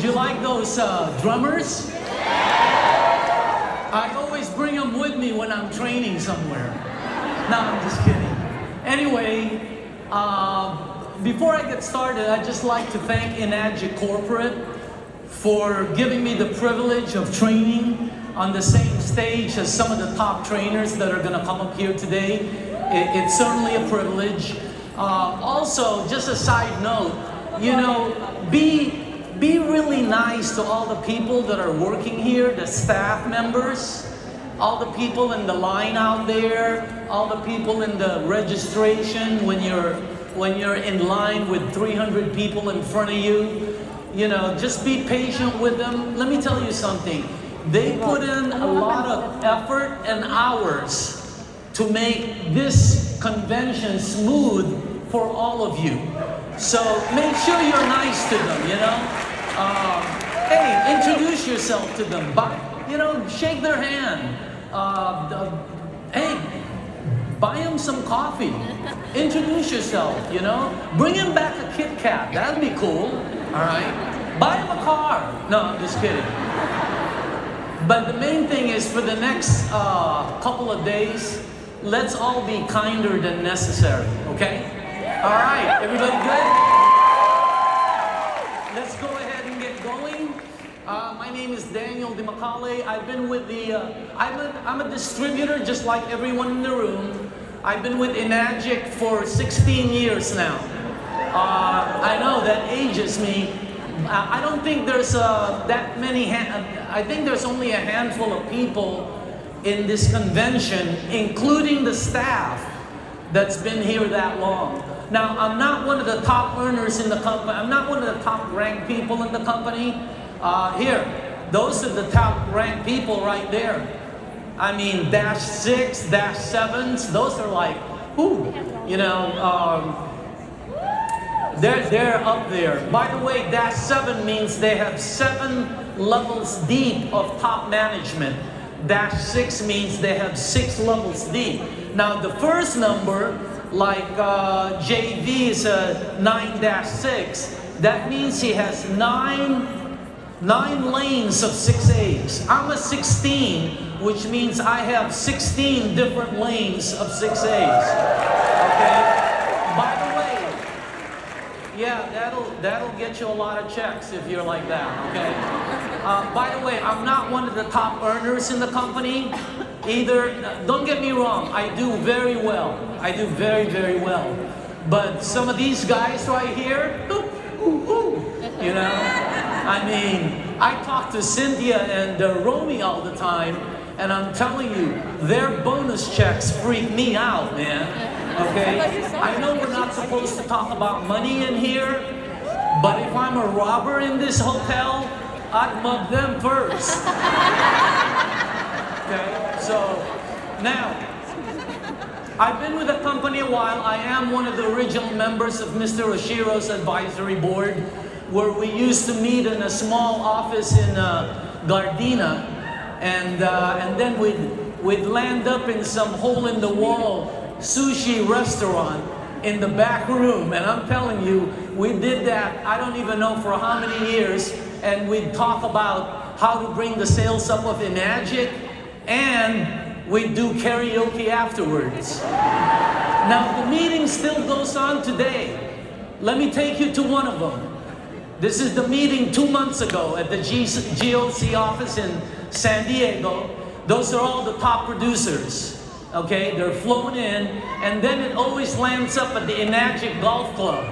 you like those drummers? I always bring them with me when I'm training somewhere. No, I'm just kidding. Anyway, before I get started, I'd just like to thank Enagic Corporate for giving me the privilege of training on the same stage as some of the top trainers that are going to come up here today. It's certainly a privilege. Also, just a side note, you know, be really nice to all the people that are working here, the staff members, all the people in the line out there, all the people in the registration when you're in line with 300 people in front of you. You know, just be patient with them. Let me tell you something. They put in a lot of effort and hours to make this convention smooth for all of you. So make sure you're nice to them, you know. Hey, introduce yourself to them. You know, shake their hand. Hey, buy them some coffee. Introduce yourself, you know. Bring them back a Kit Kat. That'd be cool. All right. Buy them a car. No, I'm just kidding. But the main thing is for the next couple of days, let's all be kinder than necessary, okay? All right, everybody good? Let's go ahead and get going. My name is Dimacale. I've been with the, I'm a distributor just like everyone in the room. I've been with Enagic for 16 years now. I know that ages me. I don't think there's that many, I think there's only a handful of people in this convention, including the staff, that's been here that long. Now, I'm not one of the top earners in the company. I'm not one of the top ranked people in the company. Here, those are the top ranked people right there. I mean, -6, -7s, those are like, whoo, you know, they're up there. By the way, -7 means they have 7 levels deep of top management. -6 means they have 6 levels deep. Now, the first number, like JV is a 9-6, that means he has 9 lanes of 6As. I'm a 16, which means I have 16 different lanes of 6As. Okay? By the way, yeah, that'll get you a lot of checks if you're like that, okay? By the way, I'm not one of the top earners in the company either. Don't get me wrong, I do very well. I do very, very well. But some of these guys right here, you know, I mean, I talk to Cynthia and Romy all the time, and I'm telling you, their bonus checks freak me out, man. Okay? I know we're not supposed to talk about money in here, but if I'm a robber in this hotel, I'd mug them first. Okay? So, now, I've been with the company a while. I am one of the original members of Mr. Oshiro's advisory board, where we used to meet in a small office in Gardena, and then we'd land up in some hole-in-the-wall sushi restaurant in the back room. And I'm telling you, we did that, I don't even know for how many years, and we'd talk about how to bring the sales up of Enagic, and we'd do karaoke afterwards. Now, the meeting still goes on today. Let me take you to one of them. This is the meeting 2 months ago at the GOC office in San Diego. Those are all the top producers. Okay, they're flown in, and then it always lands up at the Enagic Golf Club,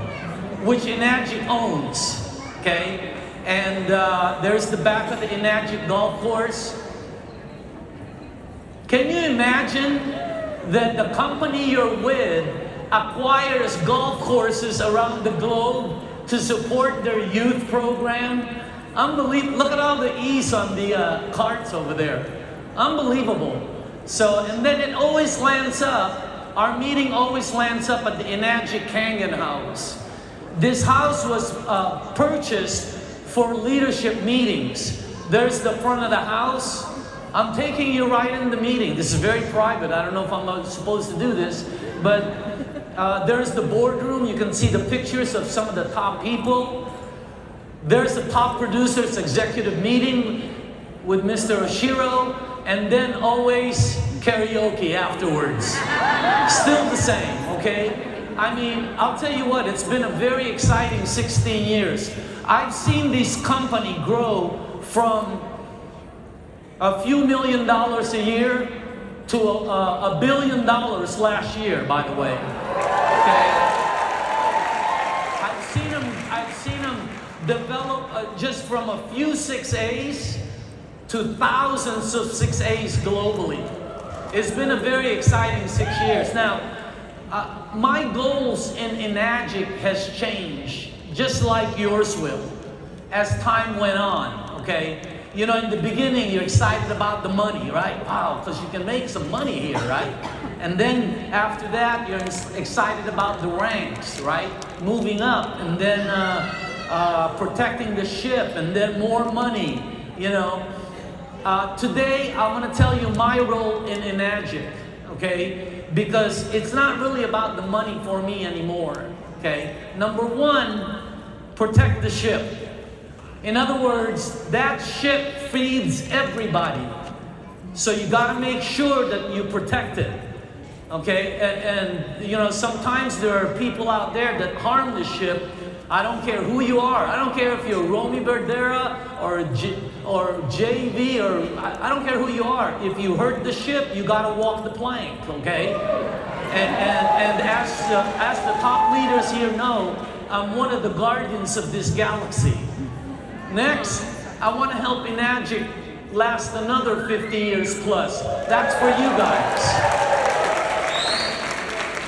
which Enagic owns. Okay, and there's the back of the Enagic golf course. Can you imagine that the company you're with acquires golf courses around the globe to support their youth program? Unbelievable. Look at all the E's on the carts over there. Unbelievable. So, and then it always lands up, our meeting always lands up at the Enagic Kangen House. This house was purchased for leadership meetings. There's the front of the house. I'm taking you right in the meeting. This is very private. I don't know if I'm supposed to do this, but there's the boardroom. You can see the pictures of some of the top people. There's the top producers executive meeting with Mr. Oshiro, and then always karaoke afterwards. Still the same, okay? I mean, I'll tell you what, it's been a very exciting 16 years. I've seen this company grow from a few $1 million a year to $1 billion last year, by the way. Okay? I've seen them develop just from a few 6As to thousands of 6As globally. It's been a very exciting 6 years. Now, my goals in Enagic has changed, just like yours will, as time went on, okay? You know, in the beginning, you're excited about the money, right? Wow, because you can make some money here, right? And then after that, you're excited about the ranks, right? Moving up, and then protecting the ship, and then more money, you know. Today, I want to tell you my role in Enagic, okay? Because it's not really about the money for me anymore, okay? Number one, protect the ship. In other words, that ship feeds everybody. So you got to make sure that you protect it, okay? And you know, sometimes there are people out there that harm the ship. I don't care who you are. I don't care if you're Romy Verdera or JV, or I don't care who you are. If you hurt the ship, you got to walk the plank, okay? And as the top leaders here know, I'm one of the guardians of this galaxy. Next, I want to help Enagic last another 50 years plus. That's for you guys.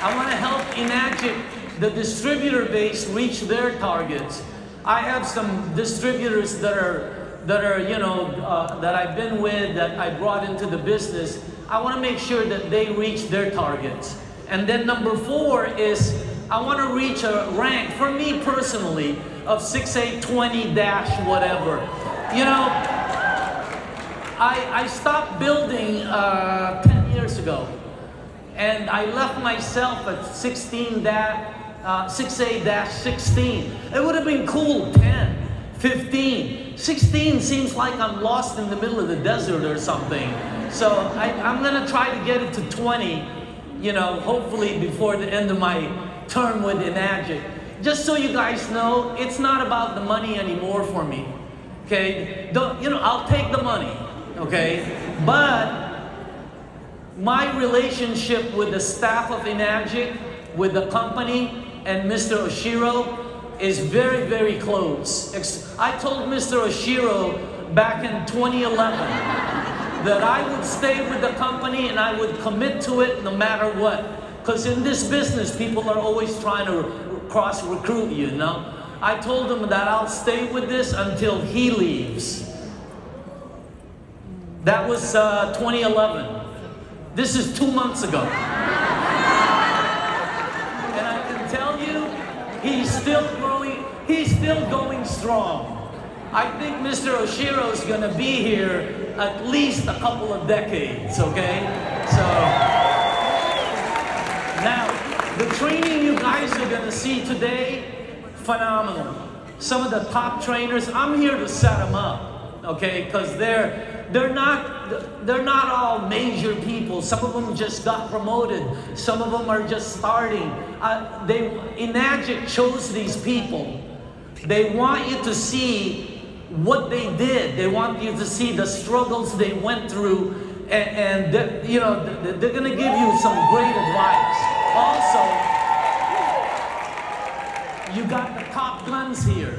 I want to help Enagic, the distributor base, reach their targets. I have some distributors that are you know, that I've been with, that I brought into the business. I want to make sure that they reach their targets. And then number 4 is I want to reach a rank, for me personally, of 6A20- whatever. You know, I stopped building 10 years ago. And I left myself at 6A-16. It would have been cool, 10, 15. 16 seems like I'm lost in the middle of the desert or something. So I'm gonna try to get it to 20, you know, hopefully before the end of my term with Enagic. Just so you guys know, it's not about the money anymore for me, okay? You know, I'll take the money, okay? But my relationship with the staff of Enagic, with the company, and Mr. Oshiro is very, very close. I told Mr. Oshiro back in 2011 that I would stay with the company and I would commit to it no matter what. Because in this business, people are always trying to cross-recruit you, you know? I told him that I'll stay with this until he leaves. That was 2011. This is 2 months ago. And I can tell you, he's still going strong. I think Mr. Oshiro is going to be here at least a couple of decades, okay? So, now, the training you guys are going to see today, phenomenal. Some of the top trainers, I'm here to set them up, okay? Because they're not all major people. Some of them just got promoted. Some of them are just starting. Enagic chose these people. They want you to see what they did. They want you to see the struggles they went through, and you know, they're going to give you some great advice. Also, you got the top guns here.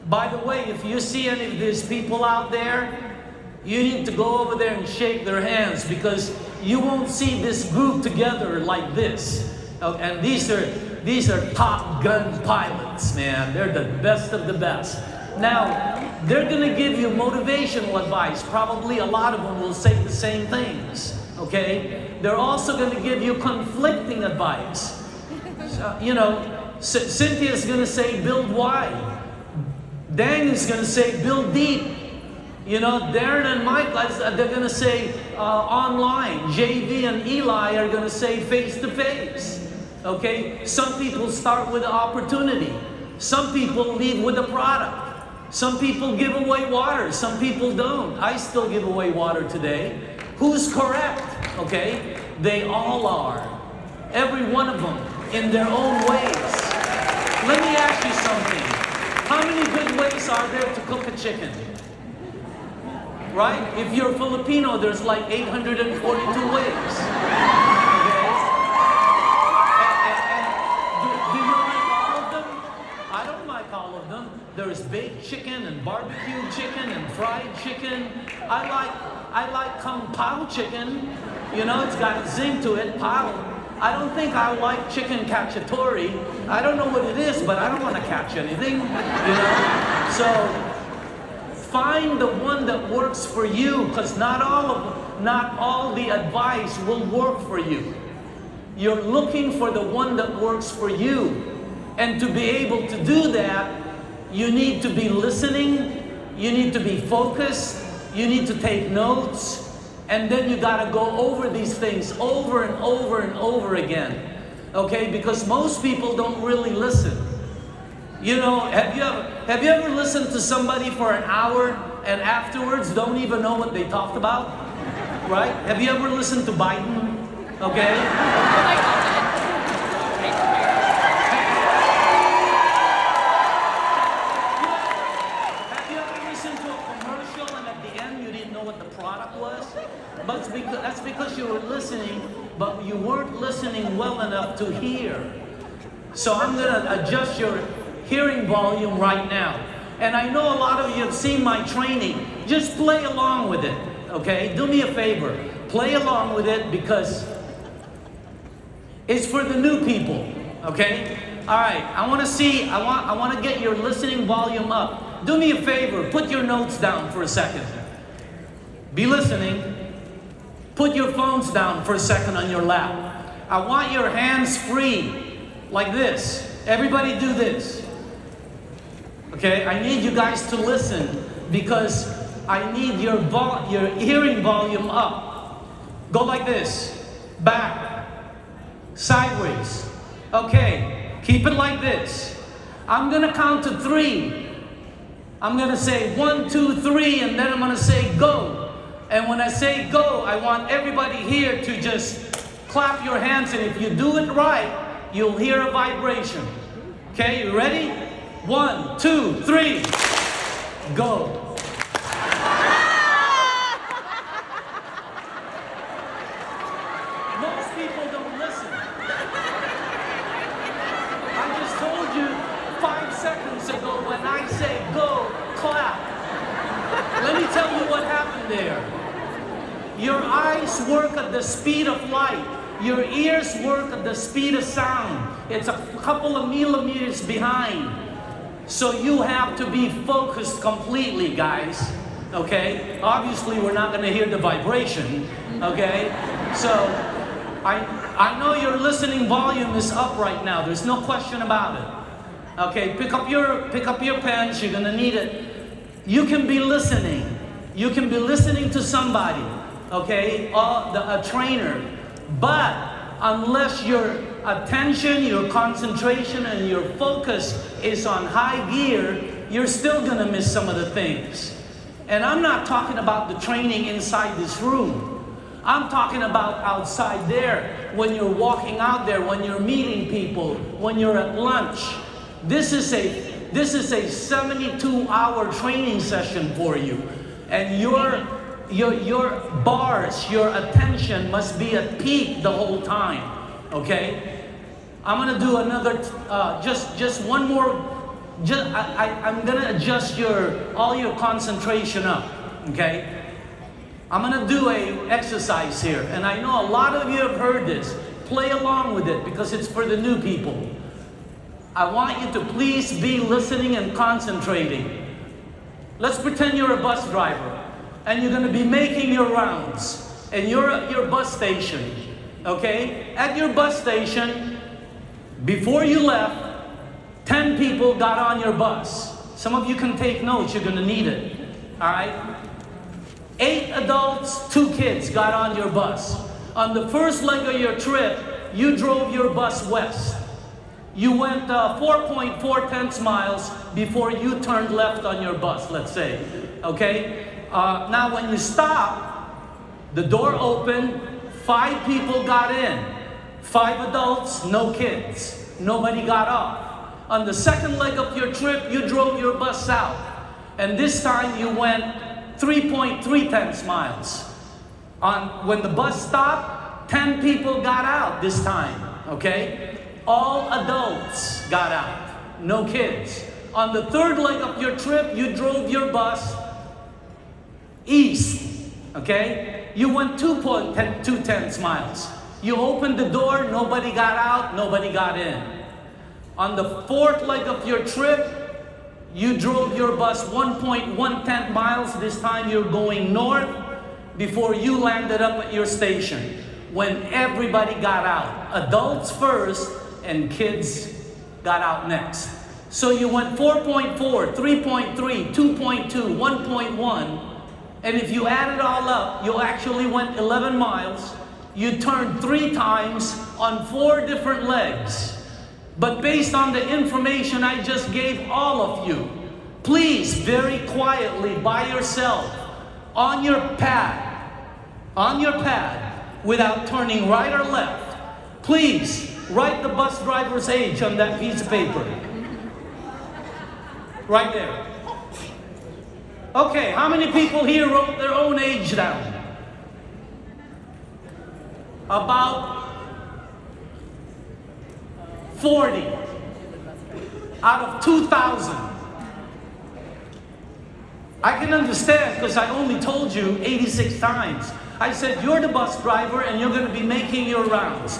By the way, if you see any of these people out there, you need to go over there and shake their hands, because you won't see this group together like this. And these are top gun pilots, man. They're the best of the best. Now, they're going to give you motivational advice. Probably a lot of them will say the same things, okay? They're also going to give you conflicting advice. So, you know, Cynthia's going to say build wide. Dan is going to say build deep. You know, Darren and Mike, they're going to say online. JV and Eli are going to say face-to-face. Okay? Some people start with the opportunity. Some people lead with the product. Some people give away water, some people don't. I still give away water today. Who's correct? Okay? They all are. Every one of them in their own ways. Let me ask you something. How many good ways are there to cook a chicken? Right? If you're Filipino, there's like 842 ways. Okay? Do you like all of them? I don't like all of them. There's baked chicken and barbecue chicken and fried chicken. I like kung pao chicken. You know, it's got a zing to it, pao. I don't think I like chicken cacciatore. I don't know what it is, but I don't want to catch anything. You know? So find the one that works for you, because not all the advice will work for you. You're looking for the one that works for you. And to be able to do that, you need to be listening, you need to be focused, you need to take notes, and then you gotta go over these things over and over and over again. Okay? Because most people don't really listen. You know, have you ever listened to somebody for an hour and afterwards don't even know what they talked about? Right? Have you ever listened to Biden? Okay? That's because you were listening, but you weren't listening well enough to hear. So I'm going to adjust your hearing volume right now. And I know a lot of you have seen my training. Just play along with it, okay? Do me a favor. Play along with it because it's for the new people, okay? All right, I want to get your listening volume up. Do me a favor. Put your notes down for a second. Be listening. Put your phones down for a second on your lap. I want your hands free, like this. Everybody do this. Okay, I need you guys to listen because I need your hearing volume up. Go like this. Back. Sideways. Okay, keep it like this. I'm going to count to 3. I'm going to say 1, 2, 3, and then I'm going to say go. And when I say go, I want everybody here to just clap your hands, and if you do it right, you'll hear a vibration. Okay, you ready? 1, 2, 3, go. Most people don't listen. I just told you 5 seconds ago when I say go, clap. Let me tell you what happened there. Your eyes work at the speed of light. Your ears work at the speed of sound. It's a couple of millimeters behind. So you have to be focused completely, guys. Okay? Obviously, we're not going to hear the vibration. Okay? So, I know your listening volume is up right now. There's no question about it. Okay? Pick up your pens. You're going to need it. You can be listening. You can be listening to somebody. Okay, a trainer. But unless your attention, your concentration, and your focus is on high gear, you're still gonna miss some of the things. And I'm not talking about the training inside this room. I'm talking about outside there, when you're walking out there, when you're meeting people, when you're at lunch. This is a 72-hour training session for you. And your bars, your attention must be at peak the whole time, okay? I'm gonna do another, just one more, I'm gonna adjust all your concentration up, okay? I'm gonna do a exercise here, and I know a lot of you have heard this. Play along with it because it's for the new people. I want you to please be listening and concentrating. Let's pretend you're a bus driver. And you're going to be making your rounds. And you're at your bus station. Okay? At your bus station, before you left, 10 people got on your bus. Some of you can take notes. You're going to need it. Alright? 8 adults, 2 kids got on your bus. On the first leg of your trip, you drove your bus west. You went 4.4 miles before you turned left on your bus, let's say. Okay? Now when you stop, the door opened, 5 people got in. 5 adults, no kids. Nobody got off. On the second leg of your trip, you drove your bus south. And this time you went 3.3 miles. When the bus stopped, 10 people got out this time, okay? All adults got out, no kids. On the third leg of your trip, you drove your bus east, okay? You went 2.2 miles. You opened the door, nobody got out, nobody got in. On the fourth leg of your trip, you drove your bus 1.1 miles. This time you're going north before you landed up at your station when everybody got out. Adults first and kids got out next. So you went 4.4, 3.3, 2.2, 1.1, and if you add it all up, you actually went 11 miles. You turned 3 times on 4 different legs. But based on the information I just gave all of you, please, very quietly, by yourself, on your pad, without turning right or left, please write the bus driver's age on that piece of paper. Right there. Okay, how many people here wrote their own age down? About 40 out of 2,000. I can understand because I only told you 86 times. I said, you're the bus driver and you're going to be making your rounds.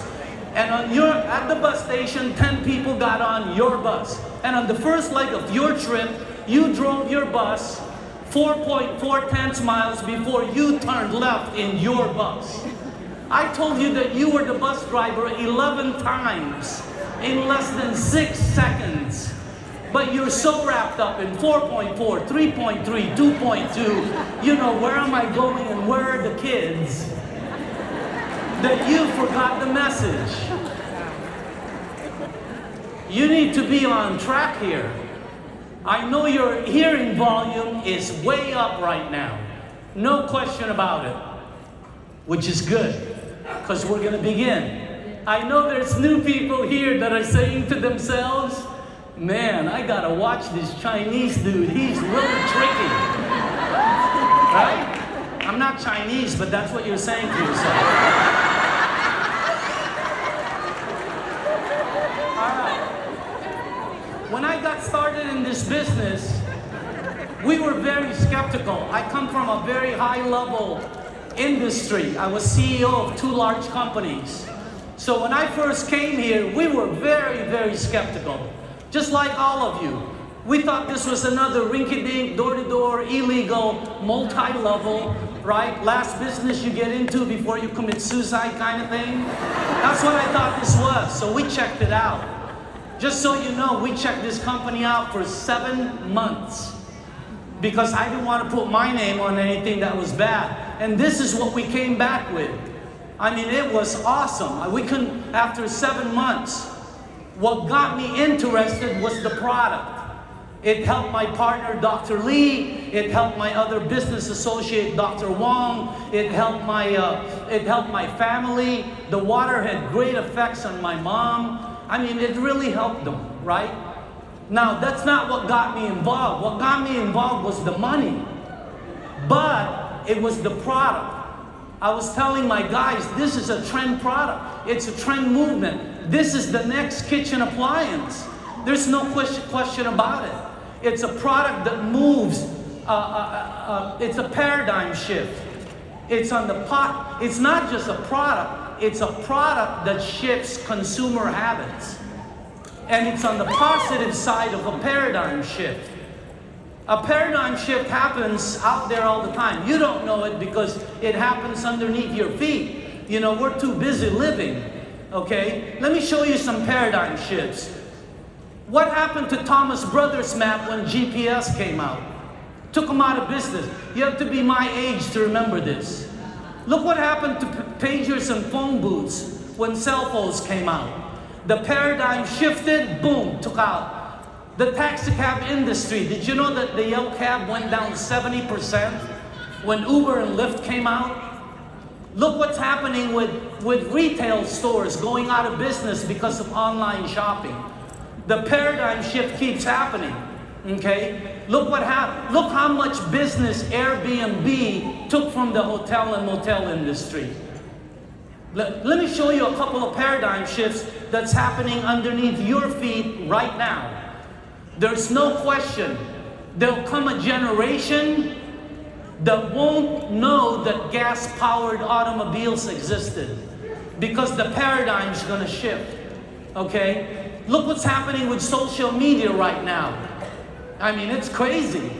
And at the bus station, 10 people got on your bus. And on the first leg of your trip, you drove your bus 4.4 miles before you turned left in your bus. I told you that you were the bus driver 11 times in less than 6 seconds. But you're so wrapped up in 4.4, 3.3, 2.2, you know, where am I going and where are the kids, that you forgot the message. You need to be on track here. I know your hearing volume is way up right now. No question about it. Which is good, because we're going to begin. I know there's new people here that are saying to themselves, man, I got to watch this Chinese dude. He's really tricky. Right? I'm not Chinese, but that's what you're saying to yourself. All right. When I got started in this business, we were very skeptical. I come from a very high-level industry. I was CEO of 2 large companies. So when I first came here, we were very, very skeptical. Just like all of you. We thought this was another rinky-dink, door-to-door, illegal, multi-level, right? Last business you get into before you commit suicide kind of thing. That's what I thought this was. So we checked it out. Just so you know, we checked this company out for 7 months because I didn't want to put my name on anything that was bad. And this is what we came back with. I mean, it was awesome. We couldn't, after 7 months, what got me interested was the product. It helped my partner, Dr. Lee. It helped my other business associate, Dr. Wong. It helped my family. The water had great effects on my mom. I mean, it really helped them, right? Now, that's not what got me involved. What got me involved was the money. But it was the product. I was telling my guys, this is a trend product. It's a trend movement. This is the next kitchen appliance. There's no question about it. It's a product that moves. It's a paradigm shift. It's on the pot. It's not just a product. It's a product that shifts consumer habits. And it's on the positive side of a paradigm shift. A paradigm shift happens out there all the time. You don't know it because it happens underneath your feet. You know, we're too busy living. Okay? Let me show you some paradigm shifts. What happened to Thomas Brothers map when GPS came out? Took them out of business. You have to be my age to remember this. Look what happened to pagers and phone booths when cell phones came out. The paradigm shifted, boom, took out. The taxi cab industry, did you know that the yellow cab went down 70% when Uber and Lyft came out? Look what's happening with retail stores going out of business because of online shopping. The paradigm shift keeps happening, okay? Look what happened. Look how much business Airbnb took from the hotel and motel industry. Let me show you a couple of paradigm shifts that's happening underneath your feet right now. There's no question, there'll come a generation that won't know that gas-powered automobiles existed because the paradigm's gonna shift, okay? Look what's happening with social media right now. I mean, it's crazy.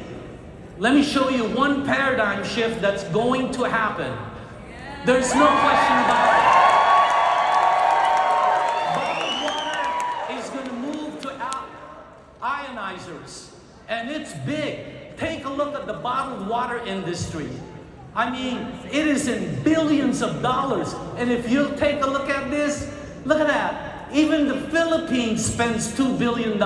Let me show you one paradigm shift that's going to happen. There's no question about it. Bottled water is gonna move to ionizers, and it's big. Take a look at the bottled water industry. I mean, it is in billions of dollars. And if you take a look at this, look at that. Even the Philippines spends $2 billion.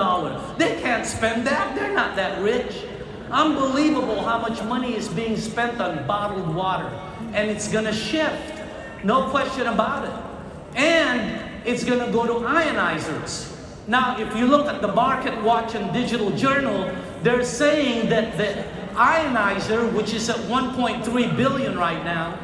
They can't spend that. They're not that rich. Unbelievable how much money is being spent on bottled water. And it's gonna shift. No question about it. And it's gonna go to ionizers. Now, if you look at the Market Watch and Digital Journal, they're saying that the ionizer, which is at 1.3 billion right now,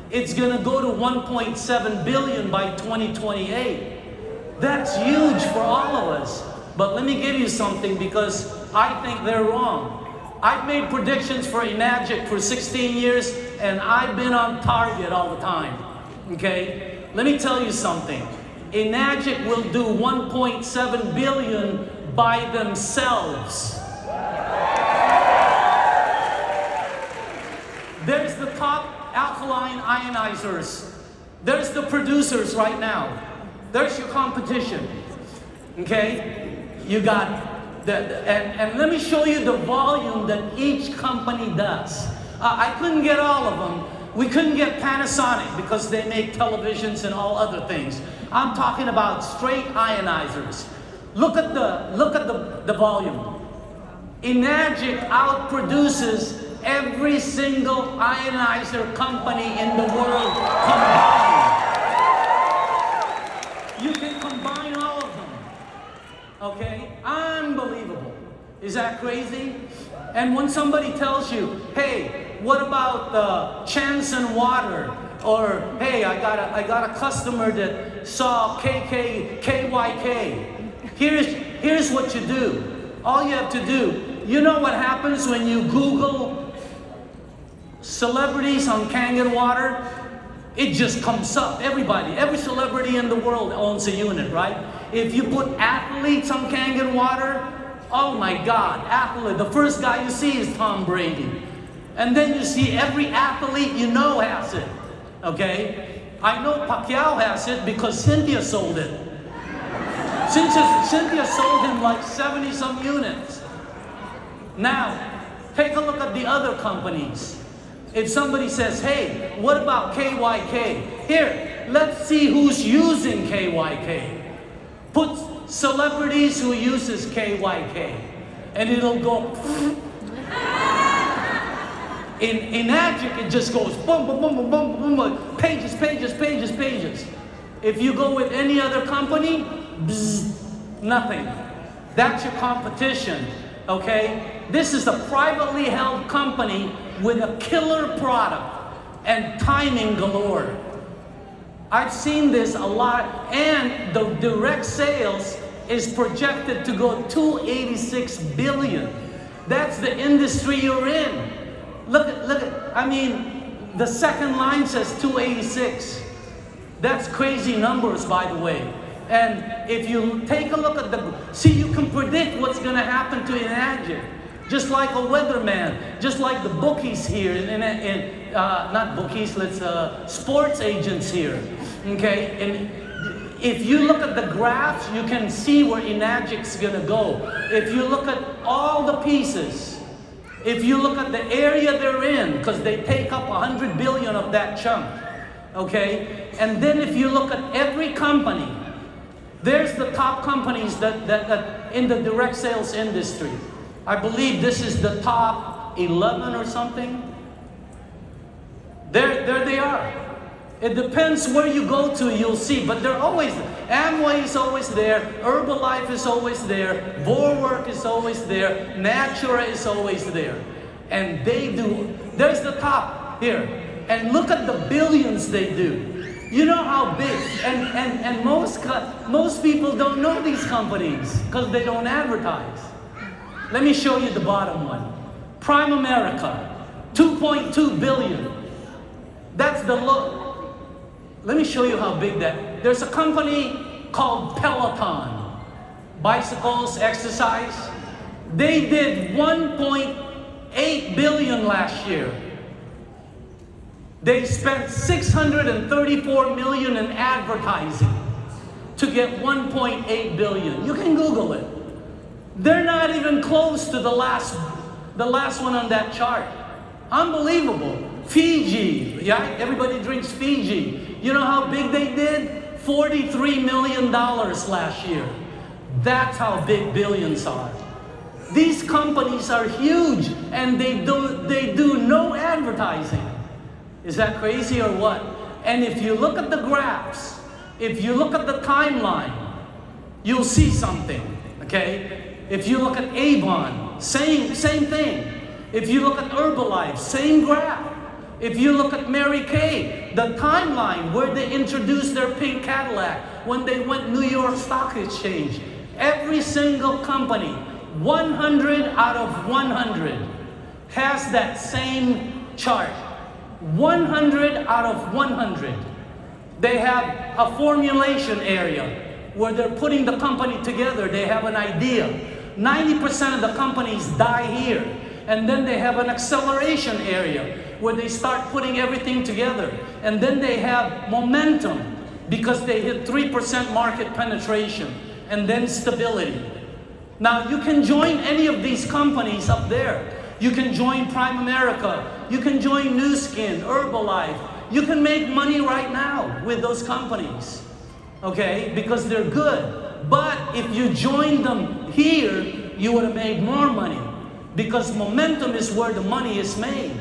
it's gonna go to 1.7 billion by 2028. That's huge for all of us. But let me give you something, because I think they're wrong. I've made predictions for Enagic for 16 years, and I've been on target all the time, okay? Let me tell you something. Enagic will do 1.7 billion by themselves. There's the top alkaline ionizers. There's the producers right now. There's your competition, okay? You got and let me show you the volume that each company does. I couldn't get all of them. We couldn't get Panasonic because they make televisions and all other things. I'm talking about straight ionizers. Look at the volume. Enagic outproduces every single ionizer company in the world combined. You can combine all of them. Okay? Unbelievable. Is that crazy? And when somebody tells you, hey, what about Chanson Water? Or, hey, I got a customer that saw KYK. Here's what you do. All you have to do, you know what happens when you Google celebrities on Kangen Water? It just comes up. Every celebrity in the world owns a unit, right? If you put athletes on Kangen Water, oh my God, athlete. The first guy you see is Tom Brady. And then you see every athlete you know has it, okay? I know Pacquiao has it because Cynthia sold it. Cynthia sold him like 70-some units. Now, take a look at the other companies. If somebody says, hey, what about KYK? Here, let's see who's using KYK. Put celebrities who uses KYK, and it'll go. In Enagic, it just goes boom, boom, boom, boom, boom, boom, pages, pages, pages, pages. If you go with any other company, bzz, nothing. That's your competition, okay? This is a privately held company with a killer product and timing galore. I've seen this a lot, and the direct sales is projected to go 286 billion. That's the industry you're in. Look at, I mean, the second line says 286. That's crazy numbers, by the way. And if you take a look at see, you can predict what's going to happen to Enagic. Just like a weatherman, just like the bookies here, not bookies, sports agents here, okay? And if you look at the graphs, you can see where Enagic's gonna go. If you look at all the pieces, if you look at the area they're in, because they take up 100 billion of that chunk, okay? And then if you look at every company, There's the top companies that in the direct sales industry. I believe this is the top 11 or something. There they are. It depends where you go to, you'll see, but they're always, Amway is always there, Herbalife is always there, Vorwerk is always there, Natura is always there. And they do, there's the top here. And look at the billions they do. You know how big, and most people don't know these companies because they don't advertise. Let me show you the bottom one. Prime America, 2.2 billion. That's the low. Let me show you how big that. There's a company called Peloton, bicycles, exercise. They did 1.8 billion last year. They spent 634 million in advertising to get 1.8 billion. You can Google it. They're not even close to the last one on that chart. Unbelievable. Fiji, yeah, everybody drinks Fiji. You know how big they did? $43 million last year. That's how big billions are. These companies are huge and they do no advertising. Is that crazy or what? And if you look at the graphs, if you look at the timeline, you'll see something, okay? If you look at Avon, same thing. If you look at Herbalife, same graph. If you look at Mary Kay, the timeline where they introduced their pink Cadillac, when they went New York Stock Exchange, every single company, 100 out of 100, has that same chart. 100 out of 100. They have a formulation area where they're putting the company together. They have an idea. 90% of the companies die here. And then they have an acceleration area where they start putting everything together. And then they have momentum because they hit 3% market penetration and then stability. Now you can join any of these companies up there. You can join Prime America. You can join Nu Skin, Herbalife. You can make money right now with those companies, okay? Because they're good. But if you join them here, you would have made more money because momentum is where the money is made.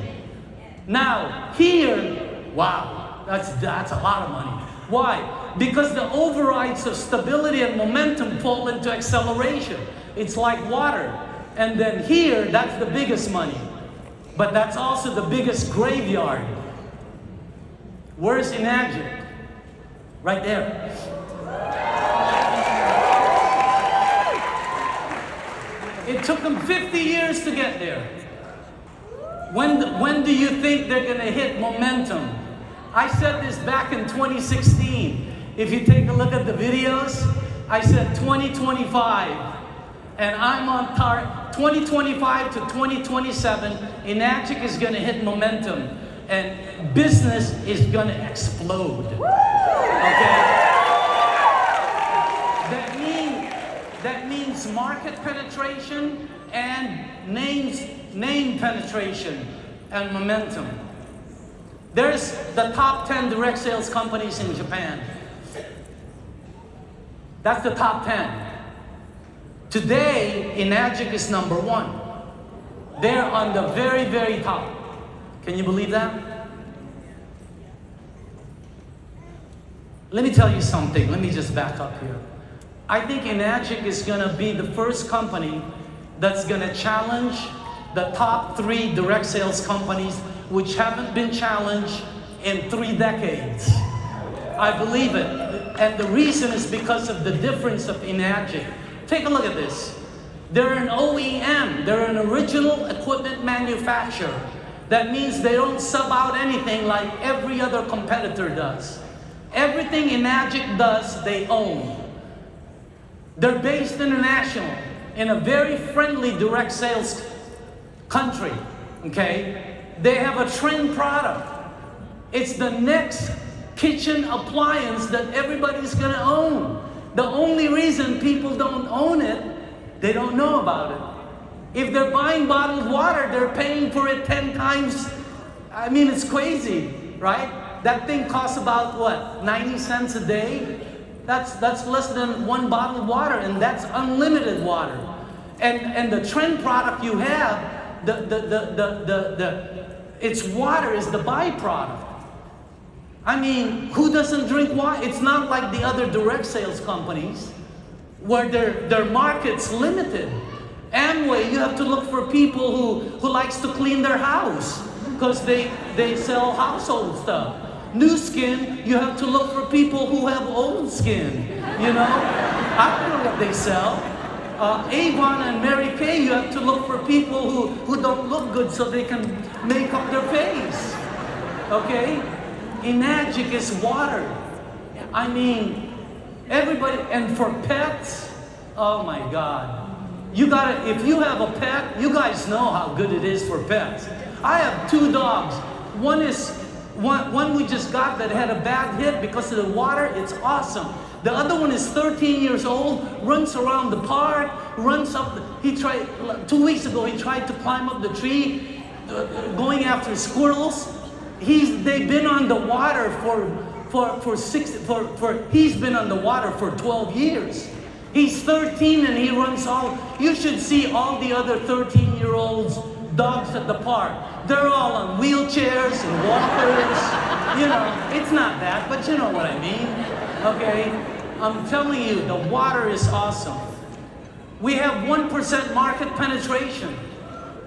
Now, here, wow, that's a lot of money. Why? Because the overrides of stability and momentum fall into acceleration. It's like water. And then here, that's the biggest money. But that's also the biggest graveyard. Where's Enagic? Right there. It took them 50 years to get there. When do you think they're going to hit momentum? I said this back in 2016. If you take a look at the videos, I said 2025. And I'm on target. 2025 to 2027, Enagic is going to hit momentum. And business is going to explode. Okay? That means market penetration and name penetration and momentum. There's the top 10 direct sales companies in Japan. That's the top 10. Today, Enagic is number 1. They're on the very, very top. Can you believe that? Let me tell you something. Let me just back up here. I think Enagic is going to be the first company that's going to challenge the top 3 direct sales companies which haven't been challenged in 3 decades. I believe it. And the reason is because of the difference of Enagic. Take a look at this. They're an OEM. They're an original equipment manufacturer. That means they don't sub out anything like every other competitor does. Everything Enagic does, they own. They're based international in a very friendly direct sales country. Okay? They have a trend product. It's the next kitchen appliance that everybody's going to own. The only reason people don't own it, they don't know about it. If they're buying bottled water, they're paying for it 10 times. I mean, it's crazy, right? That thing costs about what, 90 cents a day? That's less than one bottle of water, and that's unlimited water. And the trend product you have, it's water is the byproduct. I mean, who doesn't drink water? It's not like the other direct sales companies where their market's limited. Amway, you have to look for people who likes to clean their house because they sell household stuff. New Skin, you have to look for people who have old skin, you know? I don't know what they sell. Avon and Mary Kay, you have to look for people who don't look good so they can make up their face, okay? Enagic is water. I mean, everybody, and for pets, oh my God. You gotta, if you have a pet, you guys know how good it is for pets. I have 2 dogs. One we just got that had a bad hit because of the water. It's awesome. The other one is 13 years old, runs around the park, runs up. He tried 2 weeks ago. He tried to climb up the tree, going after squirrels. They've been on the water he's been on the water for 12 years. He's 13 and he runs all. You should see all the other 13-year-olds dogs at the park. They're all on wheelchairs and walkers. You know, it's not that, but you know what I mean. Okay? I'm telling you, the water is awesome. We have 1% market penetration.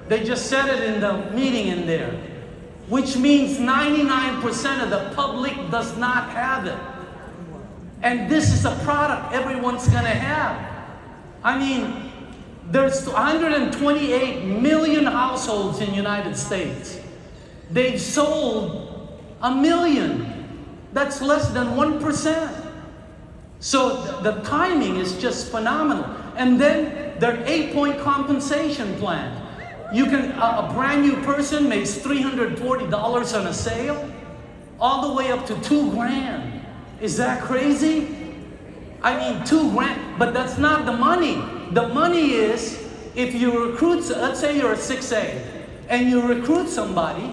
They just said it in the meeting in there, which means 99% of the public does not have it. And this is a product everyone's gonna have. I mean, there's 128 million households in the United States. They've sold 1 million. That's less than 1%. So the timing is just phenomenal. And then their 8-point compensation plan. You can, a brand new person makes $340 on a sale, all the way up to $2,000. Is that crazy? I mean, $2,000, but that's not the money. The money is, if you recruit, let's say you're a 6A, and you recruit somebody,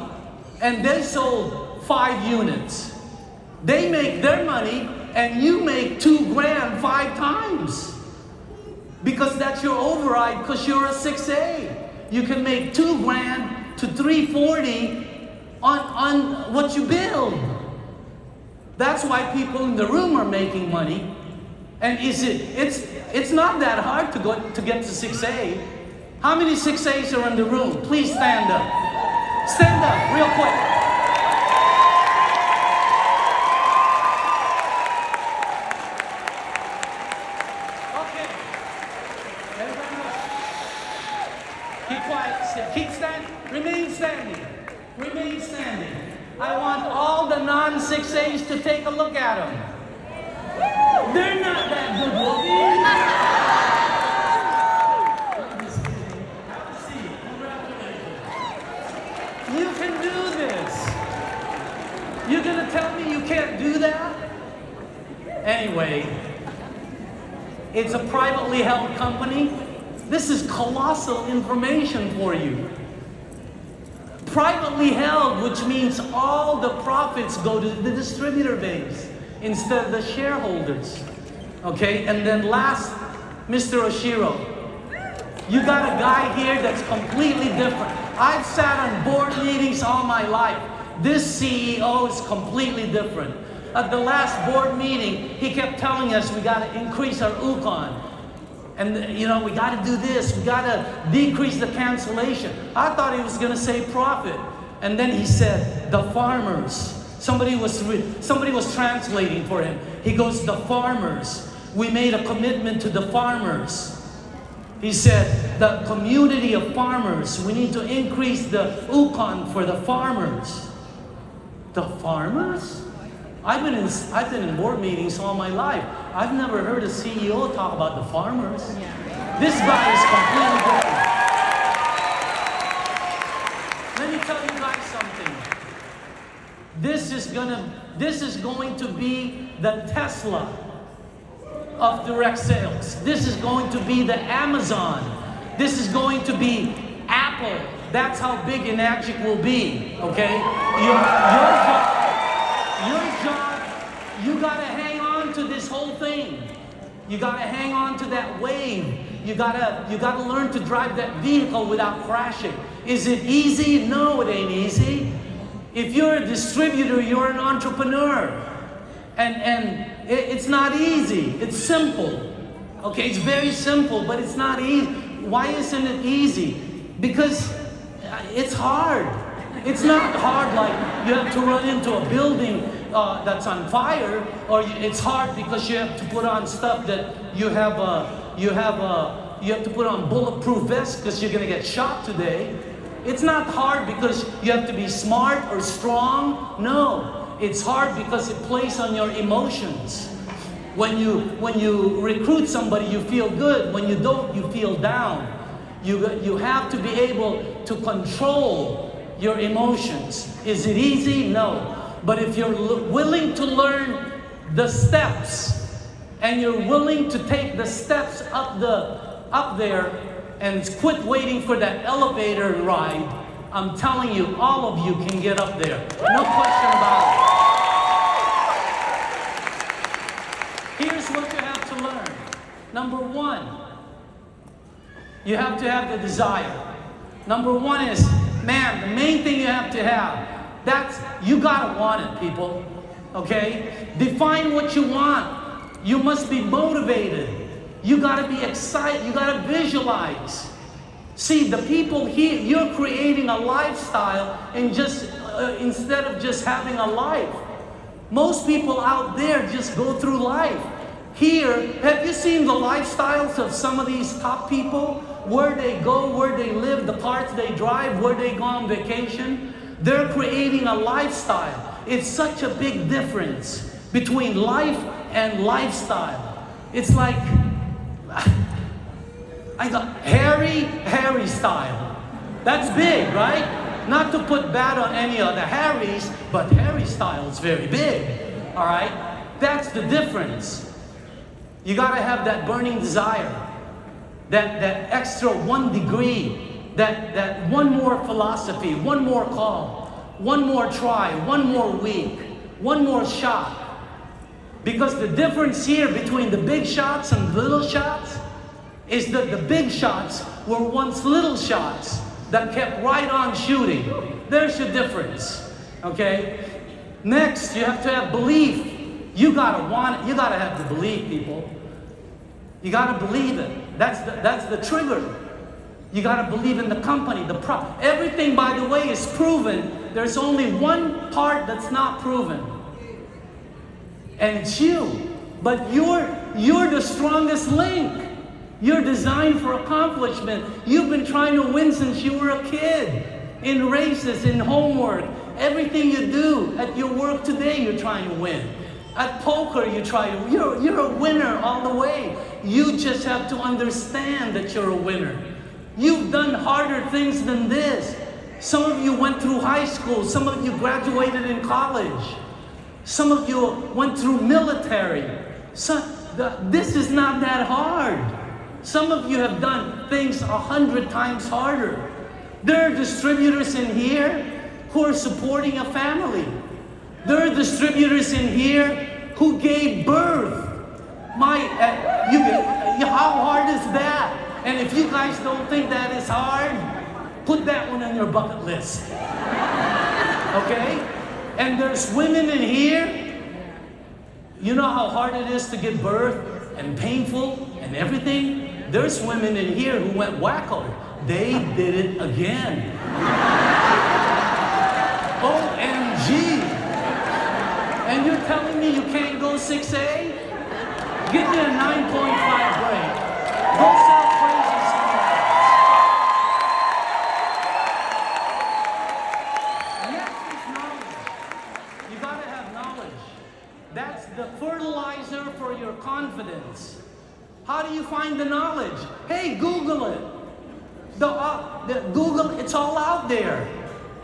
and they sold 5 units. They make their money, and you make $2,000 5 times. Because that's your override, because you're a 6A. You can make $2,000 to $340 on what you build. That's why people in the room are making money. And it's not that hard to get to 6A. How many 6As are in the room? Please stand up. Stand up, real quick. Okay. Everybody else. Keep quiet. Keep standing. Remain standing. Remain standing. I want all the non-6As to take a look at them. They're not that good looking. Have a seat. Congratulations. You can do this. You're gonna tell me you can't do that? Anyway, it's a privately held company. This is colossal information for you. Privately held, which means all the profits go to the distributor base instead of the shareholders. Okay, and then last, Mr. Oshiro, you got a guy here that's completely different. I've sat on board meetings all my life. This CEO is completely different. At the last board meeting, he kept telling us we got to increase our UCON. And you know, we got to do this, we got to decrease the cancellation. I thought he was going to say profit. And then he said, the farmers. Somebody was translating for him. He goes, the farmers. We made a commitment to the farmers. He said, the community of farmers, we need to increase the UCON for the farmers. The farmers? I've been in board meetings all my life. I've never heard a CEO talk about the farmers. Yeah. This guy is completely different. Let me tell you guys something. This is going to be the Tesla of direct sales. This is going to be the Amazon. This is going to be Apple. That's how big Enagic will be. Okay? Your job, you gotta hang on to this whole thing. thing. You gotta hang on to that wave. You gotta learn to drive that vehicle without crashing. Is it easy? No, it ain't easy. If you're a distributor, you're an entrepreneur. And it's not easy. It's simple. Okay, it's very simple, but it's not easy. Why isn't it easy? Because it's hard. It's not hard like you have to run into a building that's on fire, or it's hard because you have to put on stuff that you have to put on bulletproof vests because you're going to get shot today. It's not hard because you have to be smart or strong. No, it's hard because it plays on your emotions. When you recruit somebody, you feel good. When you don't, you feel down. You have to be able to control your emotions. Is it easy? No. But if you're willing to learn the steps, and you're willing to take the steps up there, and quit waiting for that elevator ride, I'm telling you, all of you can get up there. No question about it. Here's what you have to learn. Number one, you have to have the desire. Number one is, man, the main thing you have to have, you gotta want it, people. Okay? Define what you want. You must be motivated. You gotta be excited. You gotta visualize. See, the people here, you're creating a lifestyle instead of just having a life. Most people out there just go through life. Here, have you seen the lifestyles of some of these top people? Where they go, where they live, the cars they drive, where they go on vacation. They're creating a lifestyle. It's such a big difference between life and lifestyle. It's like, I got Harry style. That's big, right? Not to put bad on any other Harrys, but Harry style is very big. All right? That's the difference. You got to have that burning desire, that extra 1 degree, that one more philosophy, one more call, one more try, one more week, one more shot. Because the difference here between the big shots and the little shots is that the big shots were once little shots that kept right on shooting. There's your difference. Okay? Next, you have to have belief. You gotta want it. You gotta have the belief, people. You gotta believe it. That's the trigger. You gotta believe in the company, everything, by the way, is proven. There's only one part that's not proven. And it's you. But you're the strongest link. You're designed for accomplishment. You've been trying to win since you were a kid. In races, in homework, everything you do at your work today, you're trying to win. At poker, you're a winner all the way. You just have to understand that you're a winner. You've done harder things than this. Some of you went through high school. Some of you graduated in college. Some of you went through military. This is not that hard. Some of you have done things 100 times harder. There are distributors in here who are supporting a family. There are distributors in here who gave birth. How hard is that? And if you guys don't think that is hard, put that one on your bucket list. Okay? And there's women in here. You know how hard it is to give birth and painful and everything? There's women in here who went wacko. They did it again. OMG. And you're telling me you can't go 6A? Give me a 9.5 grade. Go sell crazy somewhere else. Next is knowledge. You gotta have knowledge. That's the fertilizer for your confidence. How do you find the knowledge? Hey, Google it. Google, it's all out there.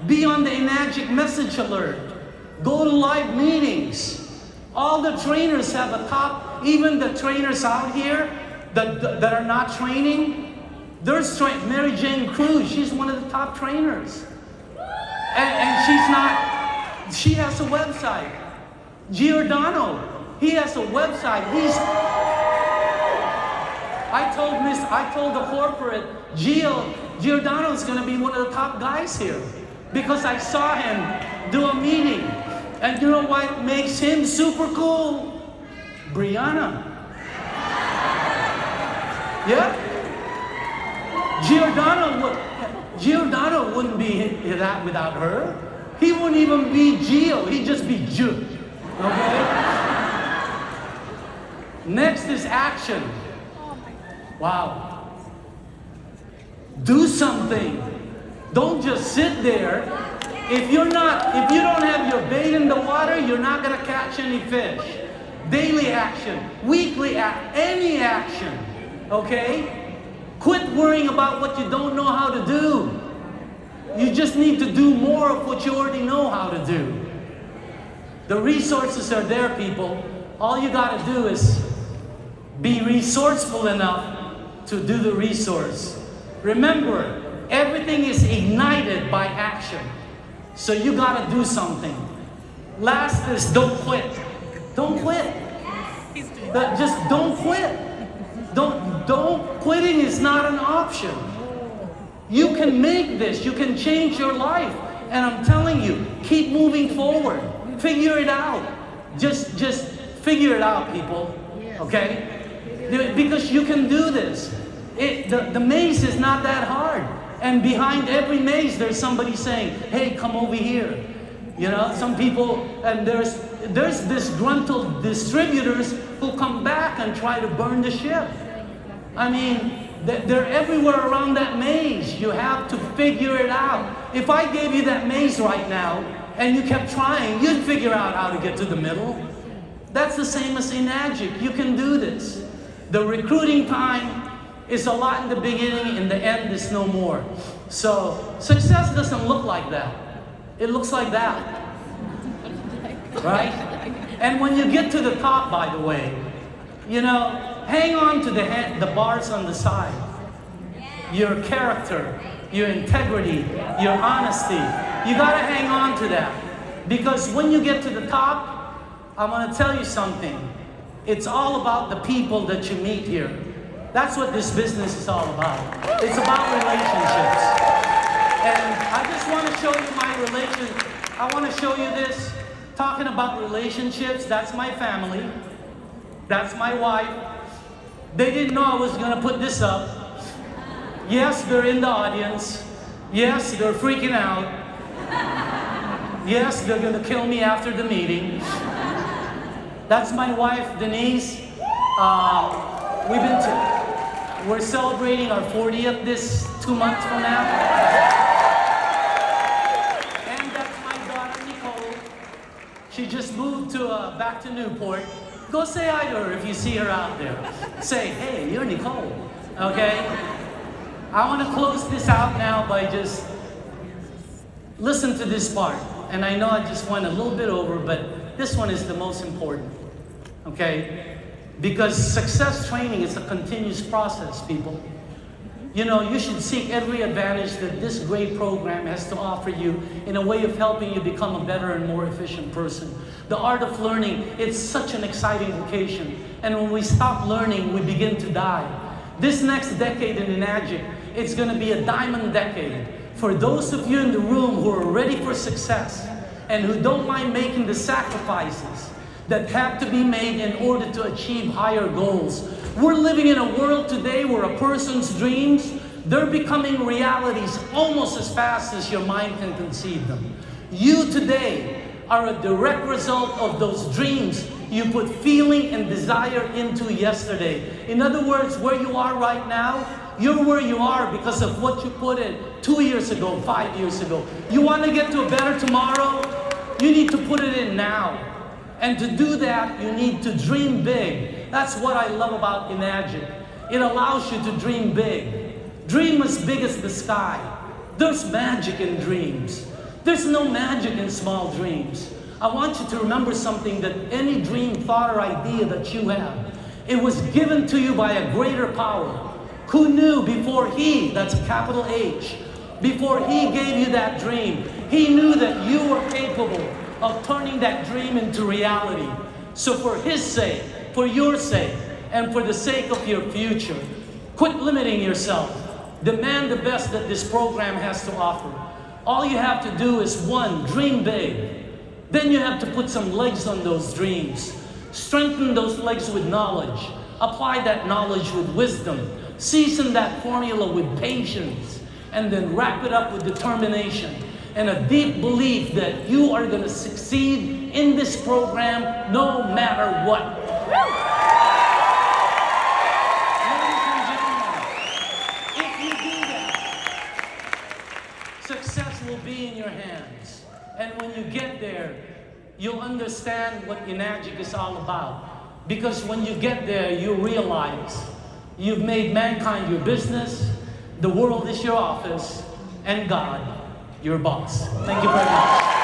Be on the Enagic message alert. Go to live meetings. All the trainers have a top, even the trainers out here that are not training. There's Mary Jane Cruz, she's one of the top trainers. And she has a website. Giordano, He has a website. I told the corporate, Giordano is going to be one of the top guys here because I saw him do a meeting. And you know what makes him super cool? Brianna. Yeah? Giordano wouldn't be that without her. He wouldn't even be Gio. He'd just be Ju. Okay? Next is action. Wow. Do something. Don't just sit there. If you don't have your bait in the water, you're not going to catch any fish. Daily action, weekly any action. Okay? Quit worrying about what you don't know how to do. You just need to do more of what you already know how to do. The resources are there, people. All you got to do is be resourceful enough to do the resource. Remember, everything is ignited by action. So you got to do something. Last is don't quit. Don't quit. Just don't quit. Quitting is not an option. You can make this. You can change your life. And I'm telling you, keep moving forward. Figure it out. Just figure it out, people. Okay? Because you can do this. The maze is not that hard. And behind every maze, there's somebody saying, hey, come over here. You know, some people, and there's disgruntled distributors who come back and try to burn the ship. I mean, they're everywhere around that maze. You have to figure it out. If I gave you that maze right now, and you kept trying, you'd figure out how to get to the middle. That's the same as Enagic. You can do this. The recruiting time is a lot in the beginning, in the end is no more. So, success doesn't look like that. It looks like that. Right? And when you get to the top, by the way, you know, hang on to the bars on the side. Your character, your integrity, your honesty. You gotta hang on to that. Because when you get to the top, I'm gonna tell you something. It's all about the people that you meet here. That's what this business is all about. It's about relationships. And I just want to show you my I want to show you this. Talking about relationships, that's my family. That's my wife. They didn't know I was going to put this up. Yes, they're in the audience. Yes, they're freaking out. Yes, they're going to kill me after the meeting. That's my wife, Denise. We're celebrating our 40th this 2 months from now. And that's my daughter, Nicole. She just moved back to Newport. Go say hi to her if you see her out there. Say, hey, you're Nicole. Okay? I want to close this out now by just listen to this part. And I know I just went a little bit over, but this one is the most important. Okay? Because success training is a continuous process, people. You know, you should seek every advantage that this great program has to offer you in a way of helping you become a better and more efficient person. The art of learning, it's such an exciting vocation. And when we stop learning, we begin to die. This next decade in Enagic, it's going to be a diamond decade. For those of you in the room who are ready for success and who don't mind making the sacrifices that have to be made in order to achieve higher goals. We're living in a world today where a person's dreams, they're becoming realities almost as fast as your mind can conceive them. You today are a direct result of those dreams you put feeling and desire into yesterday. In other words, where you are right now, you're where you are because of what you put in 2 years ago, 5 years ago. You want to get to a better tomorrow? You need to put it in now. And to do that, you need to dream big. That's what I love about Enagic. It allows you to dream big. Dream as big as the sky. There's magic in dreams. There's no magic in small dreams. I want you to remember something, that any dream, thought, or idea that you have, it was given to you by a greater power. Who knew before He, that's a capital H, before He gave you that dream, He knew that you were capable of turning that dream into reality. So for his sake, for your sake, and for the sake of your future, quit limiting yourself. Demand the best that this program has to offer. All you have to do is, one, dream big. Then you have to put some legs on those dreams. Strengthen those legs with knowledge. Apply that knowledge with wisdom. Season that formula with patience. And then wrap it up with determination and a deep belief that you are going to succeed in this program no matter what. Ladies and gentlemen, if you do that, success will be in your hands. And when you get there, you'll understand what Enagic is all about. Because when you get there, you realize you've made mankind your business, the world is your office, and God, your boss. Thank you very much.